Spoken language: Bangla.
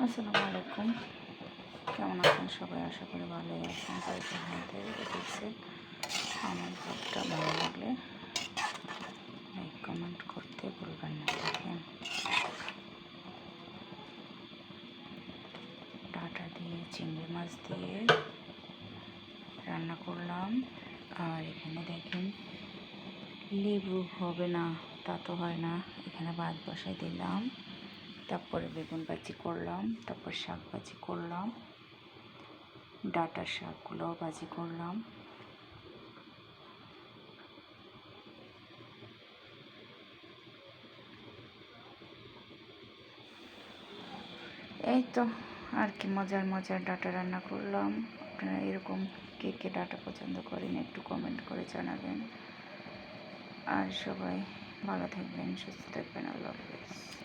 আসসালামু আলাইকুম। কেমন আছেন সবাই? আশা করি ভালোই আছেন। বাড়ির মধ্যে দেখছে আমার ব্লগটা ভালো লাগলে লাইক কমেন্ট করতে ভুলবেন না। দেখেন ডাঁটা দিয়ে চিংড়ি মাছ দিয়ে রান্না করলাম। আর এখানে দেখেন লেবু হবে না তা তো হয় না, এখানে ভাত বসাই দিলাম, তারপরে বেগুন ভাজি করলাম, তারপর শাক ভাজি করলাম, ডাঁটার শাকগুলো ভাজি করলাম। এই তো আর কি মজার মজার ডাঁটা রান্না করলাম। আপনারা এরকম কে কে ডাঁটা পছন্দ করেন একটু কমেন্ট করে জানাবেন। আর সবাই ভালো থাকবেন, সুস্থ থাকবেন। আল্লাহ হাফেজ।